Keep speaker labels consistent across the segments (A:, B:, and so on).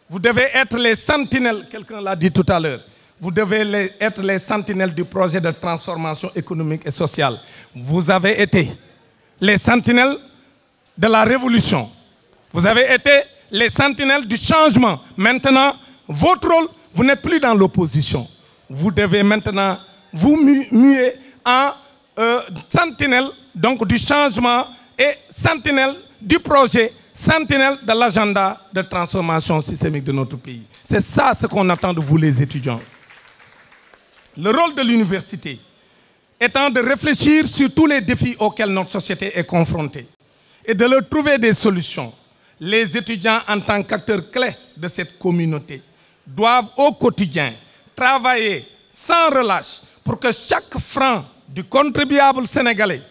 A: Vous devez être les sentinelles, quelqu'un l'a dit tout à l'heure, vous devez être les sentinelles du projet de transformation économique et sociale. Vous avez été les sentinelles de la révolution. Vous avez été les sentinelles du changement. Maintenant, votre rôle, vous n'êtes plus dans l'opposition. Vous devez maintenant vous muer en sentinelle donc, du changement et sentinelle du projet, sentinelle de l'agenda de transformation systémique de notre pays. C'est ça ce qu'on attend de vous les étudiants. Le rôle de l'université étant de réfléchir sur tous les défis auxquels notre société est confrontée et de leur trouver des solutions. Les étudiants, en tant qu'acteurs clés de cette communauté, doivent au quotidien travailler sans relâche pour que chaque franc du contribuable sénégalais,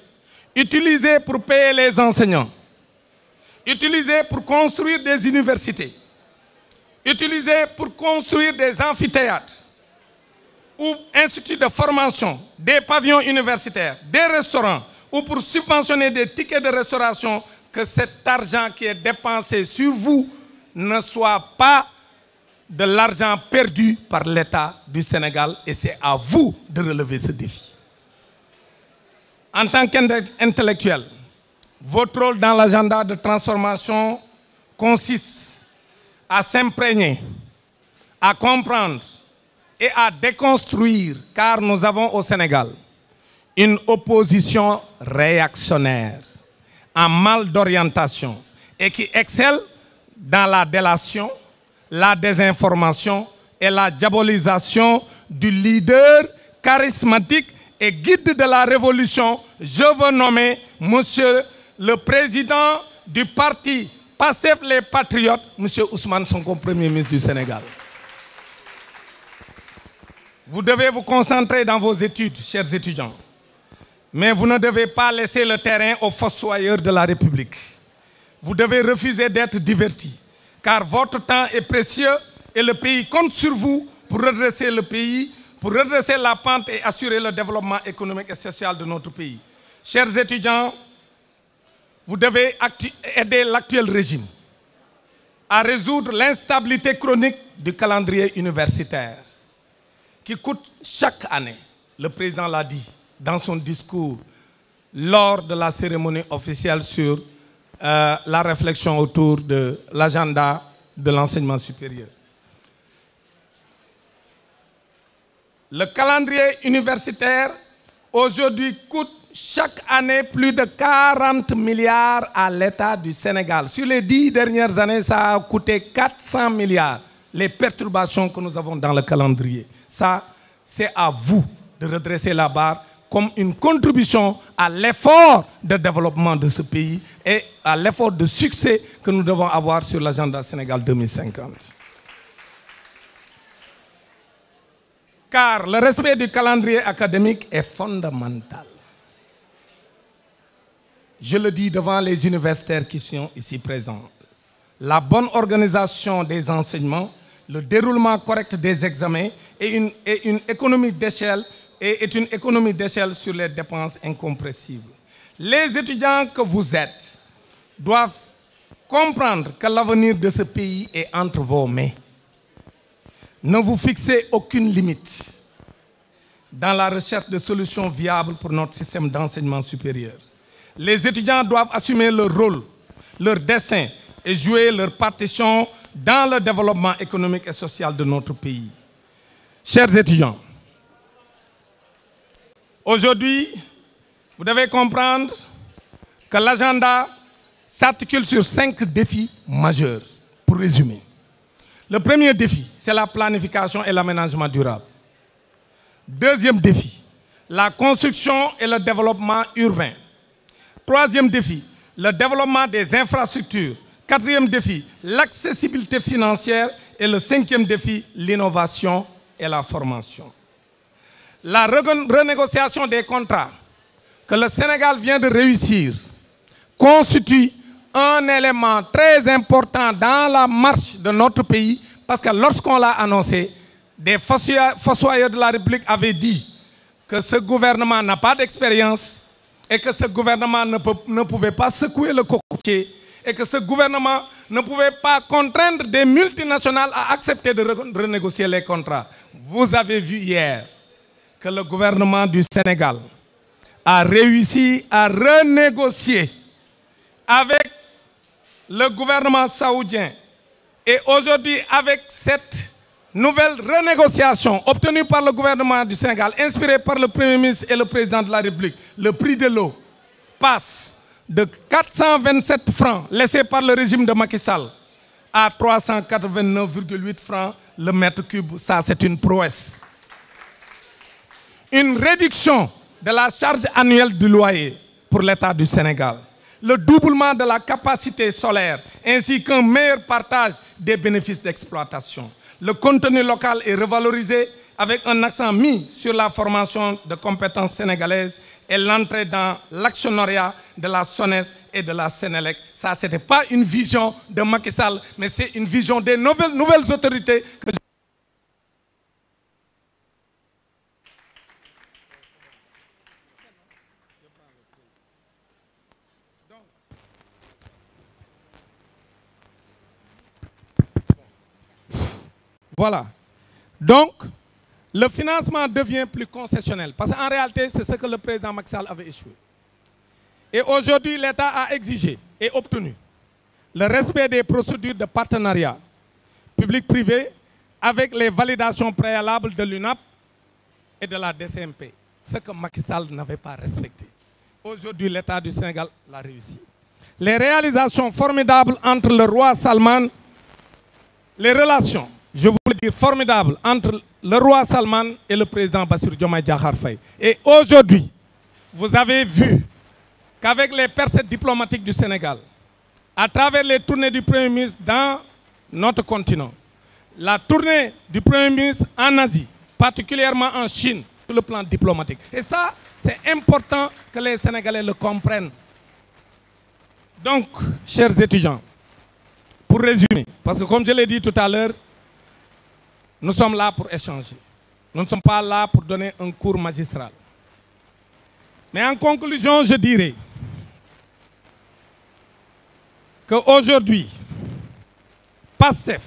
A: utilisé pour payer les enseignants, utilisé pour construire des universités, utilisé pour construire des amphithéâtres, ou instituts de formation, des pavillons universitaires, des restaurants, ou pour subventionner des tickets de restauration, que cet argent qui est dépensé sur vous ne soit pas de l'argent perdu par l'État du Sénégal, et c'est à vous de relever ce défi. En tant qu'intellectuel, votre rôle dans l'agenda de transformation consiste à s'imprégner, à comprendre et à déconstruire, car nous avons au Sénégal une opposition réactionnaire, en mal d'orientation et qui excelle dans la délation, la désinformation et la diabolisation du leader charismatique et guide de la révolution. Je veux nommer Monsieur le Président du parti Pastef les Patriotes, Monsieur Ousmane Sonko, Premier ministre du Sénégal. Vous devez vous concentrer dans vos études, chers étudiants. Mais vous ne devez pas laisser le terrain aux fossoyeurs de la République. Vous devez refuser d'être divertis, car votre temps est précieux et le pays compte sur vous pour redresser le pays, pour redresser la pente et assurer le développement économique et social de notre pays. Chers étudiants, vous devez aider l'actuel régime à résoudre l'instabilité chronique du calendrier universitaire qui coûte chaque année, le président l'a dit dans son discours lors de la cérémonie officielle sur la réflexion autour de l'agenda de l'enseignement supérieur. Le calendrier universitaire aujourd'hui coûte chaque année plus de 40 milliards à l'État du Sénégal. Sur les 10 dernières années, ça a coûté 400 milliards, les perturbations que nous avons dans le calendrier. Ça, c'est à vous de redresser la barre comme une contribution à l'effort de développement de ce pays et à l'effort de succès que nous devons avoir sur l'agenda Sénégal 2050. Car le respect du calendrier académique est fondamental. Je le dis devant les universitaires qui sont ici présents. La bonne organisation des enseignements, le déroulement correct des examens et une économie d'échelle est une économie d'échelle sur les dépenses incompressibles. Les étudiants que vous êtes doivent comprendre que l'avenir de ce pays est entre vos mains. Ne vous fixez aucune limite dans la recherche de solutions viables pour notre système d'enseignement supérieur. Les étudiants doivent assumer leur rôle, leur destin et jouer leur partition dans le développement économique et social de notre pays. Chers étudiants, aujourd'hui, vous devez comprendre que l'agenda s'articule sur 5 défis majeurs, pour résumer. Le premier défi, c'est la planification et l'aménagement durable. Deuxième défi, la construction et le développement urbain. Troisième défi, le développement des infrastructures. Quatrième défi, l'accessibilité financière. Et le cinquième défi, l'innovation et la formation. La renégociation des contrats que le Sénégal vient de réussir constitue un élément très important dans la marche de notre pays parce que lorsqu'on l'a annoncé, des fossoyeurs de la République avaient dit que ce gouvernement n'a pas d'expérience et que ce gouvernement ne pouvait pas secouer le cocotier et que ce gouvernement ne pouvez pas contraindre des multinationales à accepter de renégocier les contrats. Vous avez vu hier que le gouvernement du Sénégal a réussi à renégocier avec le gouvernement saoudien. Et aujourd'hui, avec cette nouvelle renégociation obtenue par le gouvernement du Sénégal, inspirée par le Premier ministre et le Président de la République, le prix de l'eau passe de 427 francs laissés par le régime de Macky Sall à 389,8 francs le mètre cube. Ça, c'est une prouesse. Une réduction de la charge annuelle du loyer pour l'État du Sénégal. Le doublement de la capacité solaire ainsi qu'un meilleur partage des bénéfices d'exploitation. Le contenu local est revalorisé avec un accent mis sur la formation de compétences sénégalaises et l'entrée dans l'actionnariat de la SONES et de la Sénélec. Ça, ce n'était pas une vision de Macky Sall, mais c'est une vision des nouvelles autorités que Voilà. Donc, le financement devient plus concessionnel. Parce qu'en réalité, c'est ce que le président Macky Sall avait échoué. Et aujourd'hui, l'État a exigé et obtenu le respect des procédures de partenariat public-privé avec les validations préalables de l'UNAP et de la DCMP. Ce que Macky Sall n'avait pas respecté. Aujourd'hui, l'État du Sénégal l'a réussi. Les réalisations formidables entre le roi Salman, les relations, je voulais dire formidables, entre le roi Salman et le président Bassirou Diomaye Diakhar Faye. Et aujourd'hui, vous avez vu qu'avec les percées diplomatiques du Sénégal, à travers les tournées du Premier ministre dans notre continent, la tournée du Premier ministre en Asie, particulièrement en Chine, sur le plan diplomatique. Et ça, c'est important que les Sénégalais le comprennent. Donc, chers étudiants, pour résumer, parce que comme je l'ai dit tout à l'heure, nous sommes là pour échanger. Nous ne sommes pas là pour donner un cours magistral. Mais en conclusion, je dirais qu'aujourd'hui, PASTEF,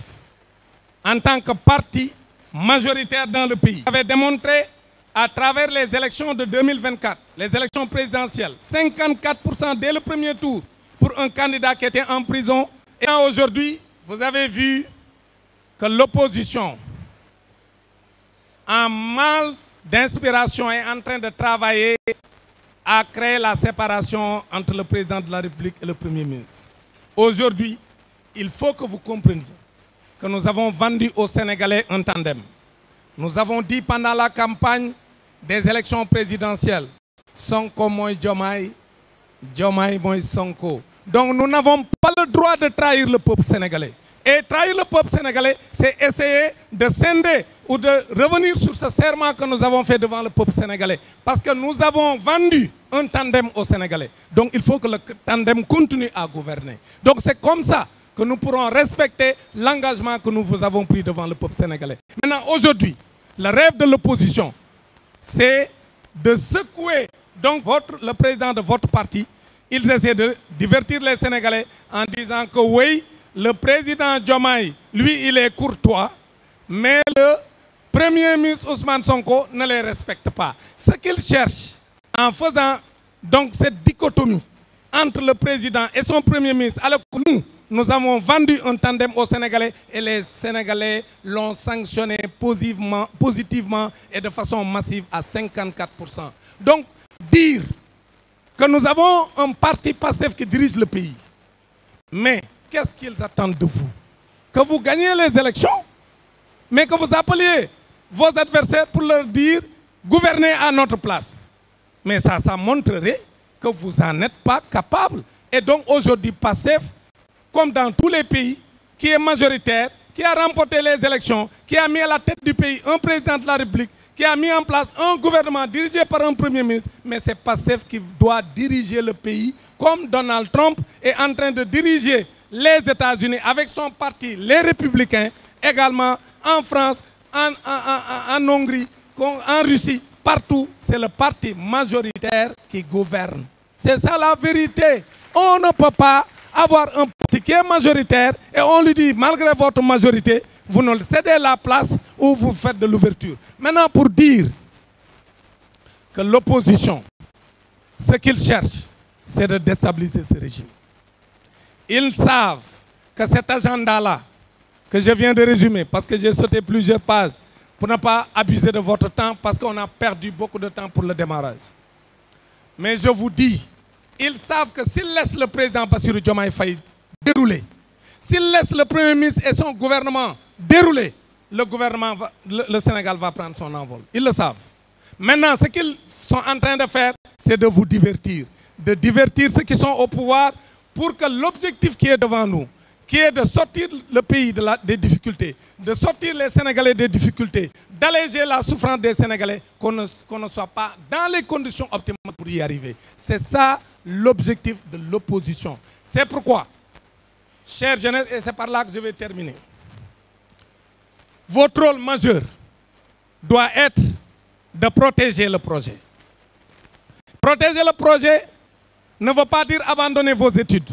A: en tant que parti majoritaire dans le pays, avait démontré à travers les élections de 2024, les élections présidentielles, 54% dès le premier tour pour un candidat qui était en prison. Et aujourd'hui, vous avez vu que l'opposition, en mal d'inspiration, est en train de travailler à créer la séparation entre le président de la République et le Premier ministre. Aujourd'hui, il faut que vous compreniez que nous avons vendu aux Sénégalais un tandem. Nous avons dit pendant la campagne des élections présidentielles, Sonko moi Diomaye, Diomaye moi Sonko. Donc nous n'avons pas le droit de trahir le peuple sénégalais. Et trahir le peuple sénégalais, c'est essayer de scinder ou de revenir sur ce serment que nous avons fait devant le peuple sénégalais. Parce que nous avons vendu un tandem aux Sénégalais. Donc il faut que le tandem continue à gouverner. Donc c'est comme ça que nous pourrons respecter l'engagement que nous vous avons pris devant le peuple sénégalais. Maintenant, aujourd'hui, le rêve de l'opposition, c'est de secouer donc le président de votre parti. Ils essaient de divertir les Sénégalais en disant que oui, le président Diomaye, lui, il est courtois, mais le Premier ministre Ousmane Sonko ne les respecte pas. Ce qu'ils cherchent en faisant donc cette dichotomie entre le président et son Premier ministre, alors que nous avons vendu un tandem aux Sénégalais et les Sénégalais l'ont sanctionné positivement et de façon massive à 54%. Donc, dire que nous avons un parti PASTEF qui dirige le pays, mais qu'est-ce qu'ils attendent de vous? Que vous gagnez les élections, mais que vous appeliez vos adversaires pour leur dire « gouvernez à notre place ». Mais ça montrerait que vous n'en êtes pas capable. Et donc aujourd'hui, PASTEF, comme dans tous les pays, qui est majoritaire, qui a remporté les élections, qui a mis à la tête du pays un président de la République, qui a mis en place un gouvernement dirigé par un Premier ministre, mais c'est PASTEF qui doit diriger le pays, comme Donald Trump est en train de diriger les États-Unis avec son parti, les Républicains, également en France, en Hongrie, en Russie, partout, c'est le parti majoritaire qui gouverne. C'est ça la vérité. On ne peut pas avoir un parti qui est majoritaire et on lui dit, malgré votre majorité, vous nous cédez la place ou vous faites de l'ouverture. Maintenant, pour dire que l'opposition, ce qu'ils cherchent, c'est de déstabiliser ce régime. Ils savent que cet agenda-là, que je viens de résumer, parce que j'ai sauté plusieurs pages, pour ne pas abuser de votre temps, parce qu'on a perdu beaucoup de temps pour le démarrage. Mais je vous dis, ils savent que s'ils laissent le président Bassirou Diomaye Faye dérouler, s'ils laissent le Premier ministre et son gouvernement dérouler, le Sénégal va prendre son envol. Ils le savent. Maintenant, ce qu'ils sont en train de faire, c'est de vous divertir. De divertir ceux qui sont au pouvoir pour que l'objectif qui est devant nous, qui est de sortir le pays des difficultés, de sortir les Sénégalais des difficultés, d'alléger la souffrance des Sénégalais, qu'on ne soit pas dans les conditions optimales pour y arriver. C'est ça l'objectif de l'opposition. C'est pourquoi, chère jeunesse, et c'est par là que je vais terminer, votre rôle majeur doit être de protéger le projet. Protéger le projet ne veut pas dire abandonner vos études.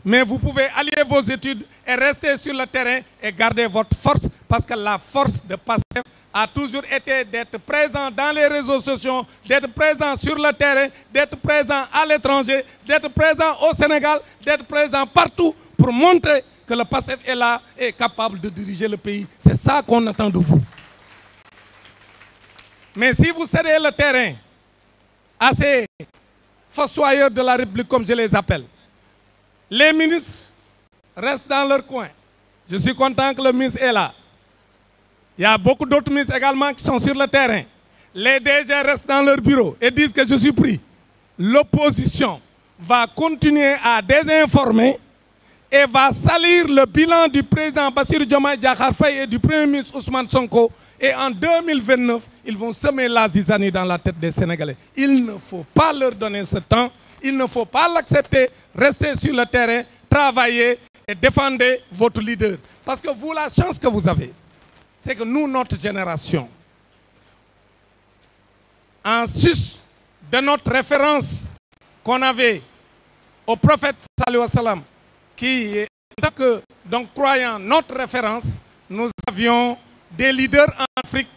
A: Mais vous pouvez allier vos études et rester sur le terrain et garder votre force, parce que la force de PASTEF a toujours été d'être présent dans les réseaux sociaux, d'être présent sur le terrain, d'être présent à l'étranger, d'être présent au Sénégal, d'être présent partout pour montrer que le PASTEF est là et est capable de diriger le pays. C'est ça qu'on attend de vous. Mais si vous cédez le terrain à ces fossoyeurs de la République, comme je les appelle, les ministres restent dans leur coin. Je suis content que le ministre est là. Il y a beaucoup d'autres ministres également qui sont sur le terrain. Les DG restent dans leur bureau et disent que je suis pris. L'opposition va continuer à désinformer et va salir le bilan du président Bassirou Diomaye Diakhar Faye et du Premier ministre Ousmane Sonko. Et en 2029, ils vont semer la zizanie dans la tête des Sénégalais. Il ne faut pas leur donner ce temps. Il ne faut pas l'accepter. Restez sur le terrain, travaillez et défendez votre leader. Parce que vous, la chance que vous avez, c'est que nous, notre génération, en sus de notre référence qu'on avait au prophète sallallahu alayhi wa sallam, qui est en tant que donc, croyant notre référence, nous avions des leaders en Afrique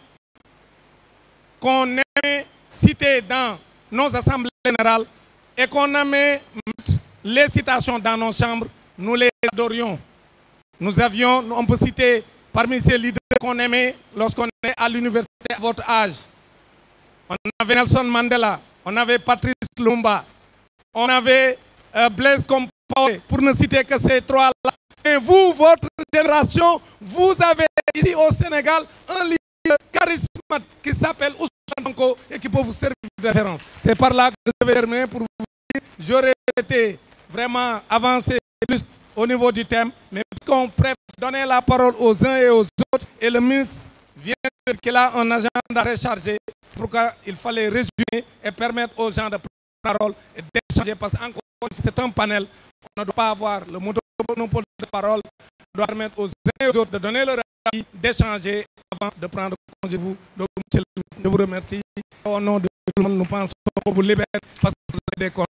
A: qu'on aimait citer dans nos assemblées générales et qu'on aimait mettre les citations dans nos chambres, nous les adorions. Nous avions, on peut citer parmi ces leaders qu'on aimait lorsqu'on était à l'université à votre âge. On avait Nelson Mandela, on avait Patrice Lumumba, on avait Blaise Compaoré, pour ne citer que ces trois-là. Et vous, votre génération, vous avez ici au Sénégal un leader charismatique qui s'appelle Ousmane Sonko et qui peut vous servir de référence. C'est par là que je vais terminer pour vous dire, j'aurais été vraiment avancé plus au niveau du thème, mais puisqu'on préfère donner la parole aux uns et aux autres, et le ministre vient de dire qu'il a un agenda rechargé, pourquoi il fallait résumer et permettre aux gens de prendre la parole et d'échanger, parce qu'encore c'est un panel, on ne doit pas avoir le monopole de parole, on doit permettre aux uns et aux autres de donner leur avis, d'échanger avant de prendre congé de vous. Donc, monsieur le ministre, je vous remercie. Au nom de tout le monde, nous pensons qu'on vous libère parce que vous avez des comptes.